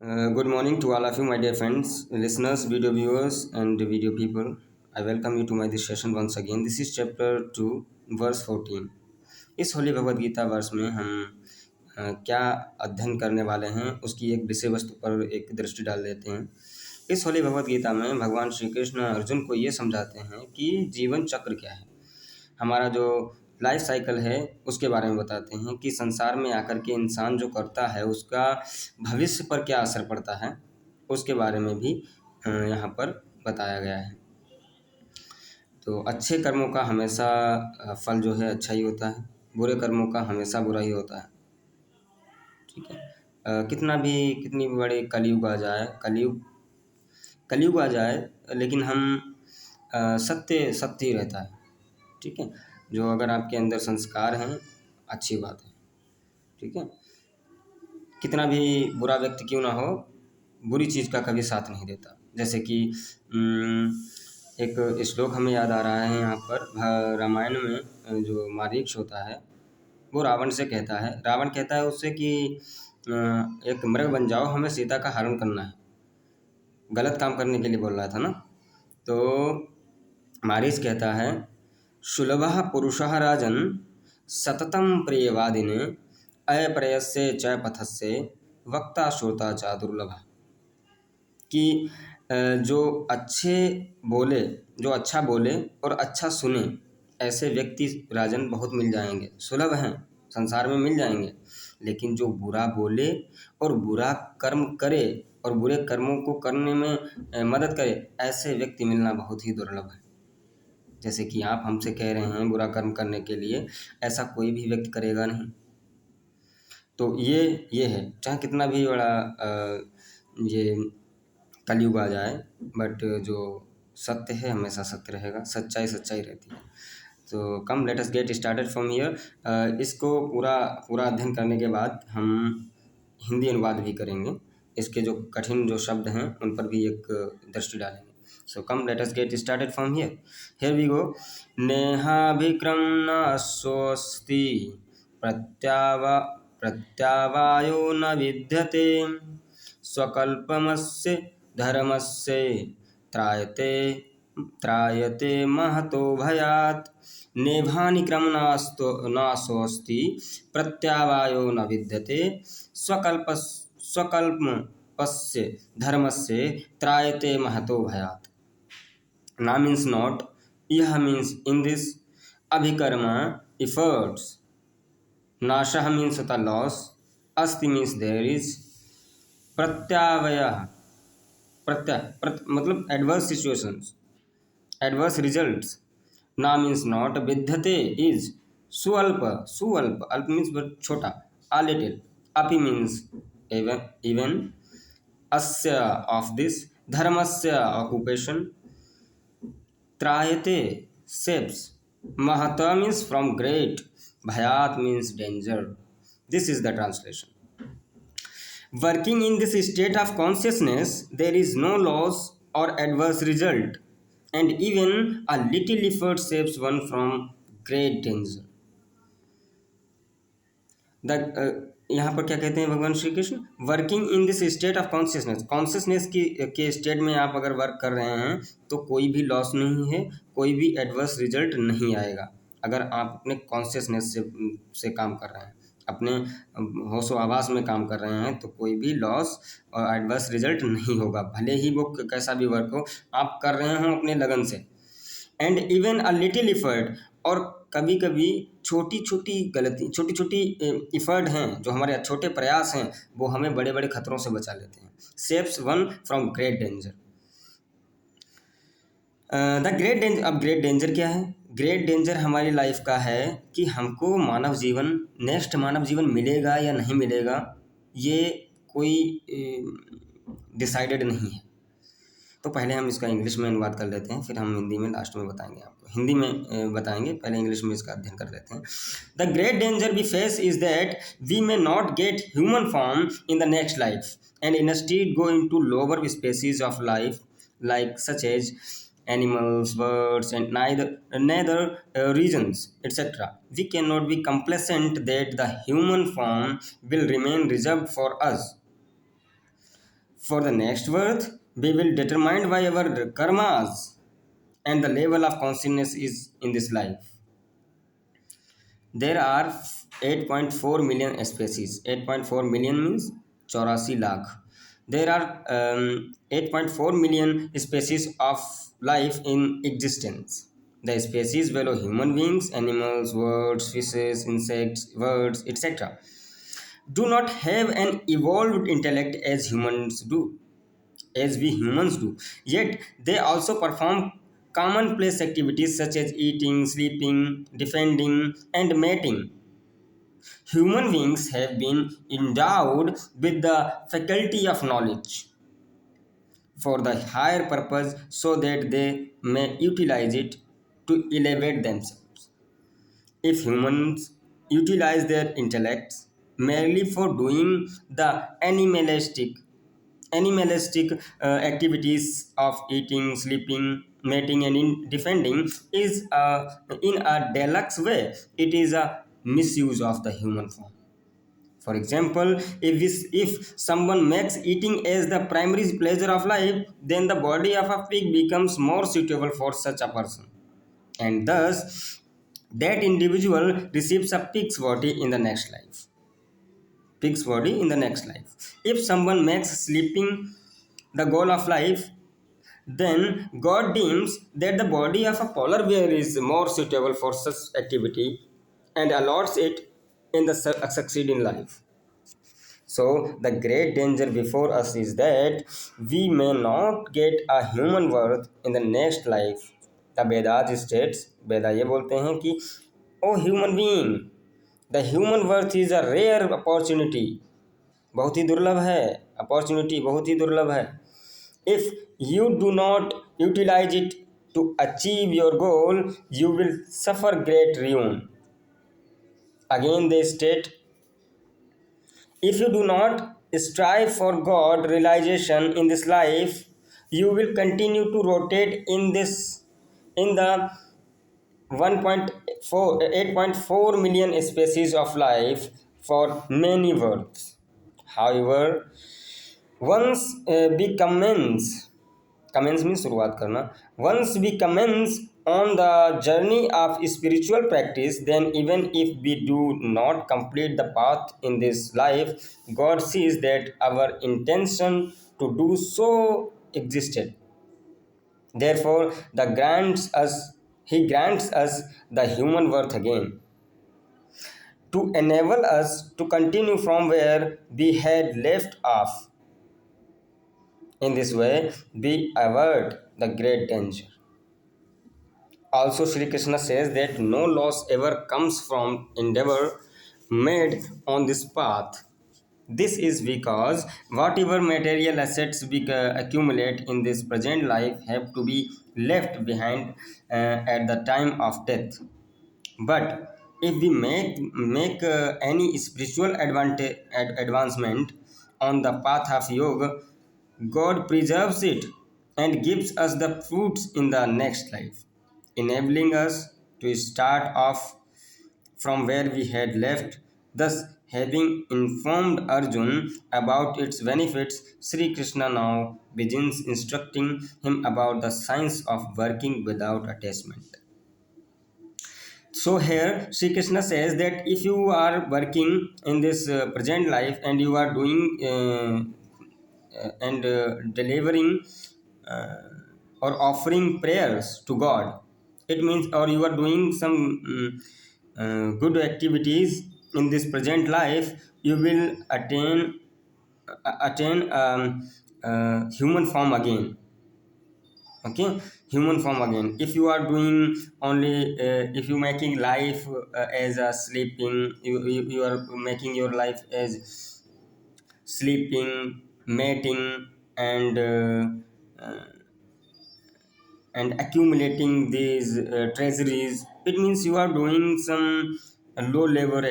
Good morning to all of you, my dear friends, listeners, video viewers, and video people. I welcome you to my this session once again. This is chapter 2, verse 14. इस होली भगवद गीता वर्ष में हम क्या अध्ययन करने वाले हैं उसकी एक विषय वस्तु पर एक दृष्टि डाल देते हैं। इस होली भगवद गीता में भगवान श्री कृष्ण अर्जुन को ये समझाते हैं कि जीवन चक्र क्या है। हमारा जो लाइफ साइकिल है उसके बारे में बताते हैं कि संसार में आकर के इंसान जो करता है उसका भविष्य पर क्या असर पड़ता है, उसके बारे में भी यहाँ पर बताया गया है। तो अच्छे कर्मों का हमेशा फल जो है अच्छा ही होता है, बुरे कर्मों का हमेशा बुरा ही होता है। ठीक है। कितनी भी बड़े कलयुग आ जाए लेकिन हम सत्य सत्य ही रहता है। ठीक है। जो अगर आपके अंदर संस्कार हैं, अच्छी बात है। ठीक है। कितना भी बुरा व्यक्ति क्यों ना हो, बुरी चीज़ का कभी साथ नहीं देता। जैसे कि एक श्लोक हमें याद आ रहा है यहाँ पर रामायण में जो मारीच होता है वो रावण से कहता है, रावण कहता है उससे कि एक मृग बन जाओ, हमें सीता का हरण करना है। गलत काम करने के लिए बोल रहा था ना। तो मारीच कहता है, सुलभः पुरुषः राजन् सततं प्रियवादिने अयप्रयस्य च पथस्य वक्ता श्रोता च दुर्लभः। कि जो अच्छा बोले और अच्छा सुने ऐसे व्यक्ति राजन बहुत मिल जाएंगे, सुलभ हैं, संसार में मिल जाएंगे। लेकिन जो बुरा बोले और बुरा कर्म करे और बुरे कर्मों को करने में मदद करे, ऐसे व्यक्ति मिलना बहुत ही दुर्लभ है। जैसे कि आप हमसे कह रहे हैं बुरा कर्म करने के लिए, ऐसा कोई भी व्यक्ति करेगा नहीं। तो ये है, चाहे कितना भी बड़ा ये कलयुग आ जाए, बट जो सत्य है हमेशा सत्य रहेगा, सच्चाई सच्चाई रहती है। तो come let us get started from here. इसको पूरा अध्ययन करने के बाद हम हिंदी अनुवाद भी करेंगे। इसके जो कठिन जो शब्द हैं उन पर भी एक दृष्टि डालेंगे। So come let us get started from here we go. नेहाभिक्रम न स्वस्ति प्रत्यावायो न विद्यते स्वकल्पमस्य धर्मस्य त्रायते महतो भयात्। नेभानि क्रम नाशोऽस्ति प्रत्यावायो न विद्यते स्वकल्पस्य धर्मस्य त्रायते महतो भयात्। Na means not, यह means in this, abhikarma efforts, नाशः means the loss, अस्ति means there is, प्रत्यावयः मतलब adverse situations, adverse results. ना means not, विद्यते is, सुअल्प अल्प means छोटा, a little, अपि means even, अस्य of this, धर्मस्य occupation, त्रायते saves, mahata means from great, bhayat means danger. This is the translation. Working in this state of consciousness, there is no loss or adverse result, and even a little effort saves one from great danger. यहाँ पर क्या कहते हैं भगवान Shri Krishna, working in this state of consciousness के state में आप अगर वर्क कर रहे हैं तो कोई भी लॉस नहीं है, कोई भी एडवर्स रिजल्ट नहीं आएगा। अगर आप अपने कॉन्शियसनेस से काम कर रहे हैं, अपने होशो आवास में काम कर रहे हैं, तो कोई भी लॉस और एडवर्स रिजल्ट नहीं होगा, भले ही वो कैसा भी वर्क हो, आप कर रहे हो अपने लगन से। And even a little effort, और कभी कभी छोटी छोटी इफर्ट हैं, जो हमारे छोटे प्रयास हैं, वो हमें बड़े बड़े खतरों से बचा लेते हैं। Saves one from great danger. The great danger, अब ग्रेट डेंजर क्या है? ग्रेट डेंजर हमारी लाइफ का है कि हमको नेक्स्ट मानव जीवन मिलेगा या नहीं मिलेगा, ये कोई डिसाइडेड नहीं है। तो पहले हम इसका इंग्लिश में अनुवाद कर लेते हैं, फिर हम हिंदी में लास्ट में बताएंगे आपको। हिंदी में बताएंगे, पहले इंग्लिश में इसका अध्ययन कर लेते हैं। The great danger we face is that we may not get human form in the next life and instead go into lower species of life like such as animals, birds, and neither regions, etc. We cannot be complacent that the human form will remain reserved for us. For the next birth we will determined by our karmas and the level of consciousness is in this life. There are 8.4 million species. 8.4 million means 84 lakh. There are 8.4 million species of life in existence. The species below human beings, animals, birds, fishes, insects, birds, etc. do not have an evolved intellect as we humans do. Yet they also perform commonplace activities such as eating, sleeping, defending, and mating. Human beings have been endowed with the faculty of knowledge for the higher purpose so that they may utilize it to elevate themselves. If humans utilize their intellects merely for doing the animalistic activities of eating, sleeping, mating, and defending is in a deluxe way. It is a misuse of the human form. For example, if someone makes eating as the primary pleasure of life, then the body of a pig becomes more suitable for such a person, and thus that individual receives a pig's body in the next life. Pig's body in the next life. If someone makes sleeping the goal of life, then God deems that the body of a polar bear is more suitable for such activity and allots it in the succeeding life. So, the great danger before us is that we may not get a human worth in the next life. The Vedas states, Veda ये बोलते हैं कि O human being, the human birth is a rare opportunity, बहुत ही दुर्लभ है, opportunity बहुत ही दुर्लभ है. If you do not utilize it to achieve your goal, you will suffer great ruin. Again they state, if you do not strive for God realization in this life, you will continue to rotate in the 1.4 8.4 million species of life for many worlds. However, once we commence means शुरुआत करना. Once we commence on the journey of spiritual practice, then even if we do not complete the path in this life, God sees that our intention to do so existed. Therefore he grants us the human worth again to enable us to continue from where we had left off. In this way, we avoid the great danger. Also, Sri Krishna says that no loss ever comes from endeavor made on this path. This is because whatever material assets we accumulate in this present life have to be left behind at the time of death. But if we make any spiritual advancement on the path of yoga, God preserves it and gives us the fruits in the next life, enabling us to start off from where we had left. Thus, having informed Arjun about its benefits, Sri Krishna now begins instructing him about the science of working without attachment. So here Sri Krishna says that if you are working in this present life and you are doing and delivering uh, or offering prayers to God, it means, or you are doing some good activities in this present life, you will attain human form again. Okay, human form again. If you are doing only if you making life as a sleeping, you are making your life as sleeping, mating, and uh, and accumulating these treasuries, it means you are doing some low level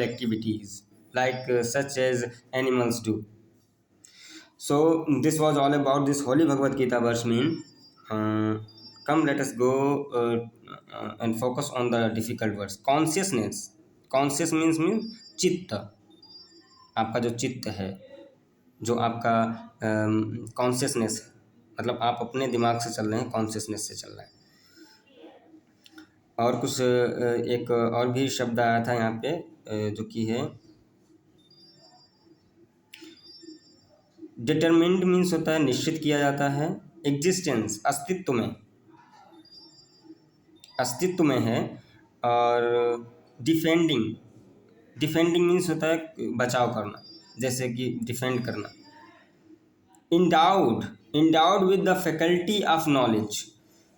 activities like such as animals do. So this was all about this Holy Bhagavad Gita verse mean. Come, let us go and focus on the difficult words. Consciousness. Conscious means चित्त. आपका जो चित्त है, जो आपका consciousness है, मतलब आप अपने दिमाग से चल रहे हैं, कॉन्शियसनेस से चल रहे हैं। और कुछ एक और भी शब्द आया था यहाँ पे, जो कि है डिटरमिन्ड, मीन्स होता है निश्चित किया जाता है। एग्जिस्टेंस, अस्तित्व में है। और डिफेंडिंग, डिफेंडिंग मीन्स होता है बचाव करना, जैसे कि डिफेंड करना। Endowed, endowed with the faculty of knowledge,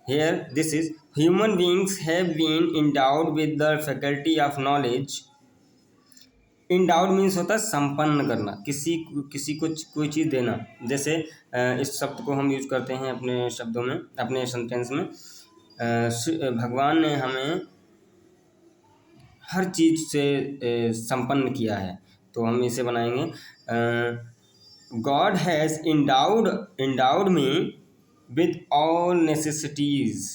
here this is human beings have been endowed with the faculty of knowledge. Endowed means होता है संपन्न करना, किसी को कोई चीज़ देना। जैसे इस शब्द को हम यूज करते हैं अपने शब्दों में, अपने सेंटेंस में। भगवान ने हमें हर चीज़ से संपन्न किया है, तो हम इसे बनाएंगे God has endowed me with all necessities,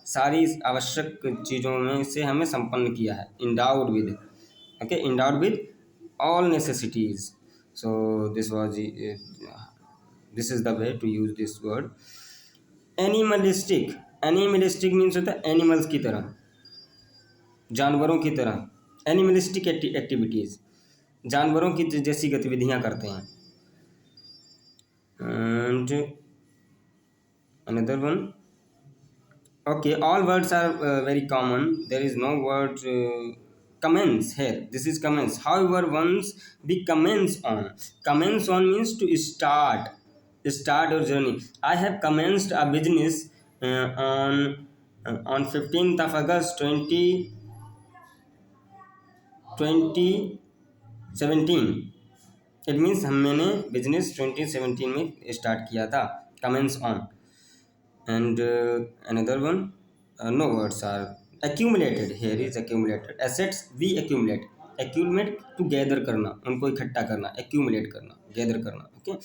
सारी आवश्यक चीज़ों में से हमें संपन्न किया है। Endowed with, okay, endowed with all necessities. So this is the way to use this word. Animalistic, animalistic means होता है एनिमल्स की तरह, जानवरों की तरह। एनिमलिस्टिक एक्टिविटीज़, जानवरों की जैसी गतिविधियाँ करते हैं। And another one, okay, all words are very common, there is no word commence here, this is commence. However, once we commence on means to start your journey. I have commenced a business on 15th of August 2017. It means मैंने business 2017 में start किया था, commence on. And another one, no words are accumulated, here is accumulated. Assets we accumulate to gather करना, उनको इकट्ठा करना, accumulate करना, gather करना, okay.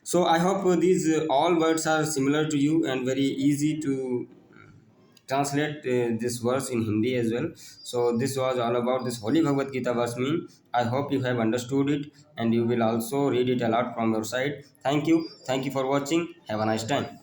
So I hope these all words are similar to you and very easy to translate this verse in Hindi as well. So this was all about this Holy Bhagavad Gita verse mean. I hope you have understood it and you will also read it aloud from your side. Thank you for watching. Have a nice time.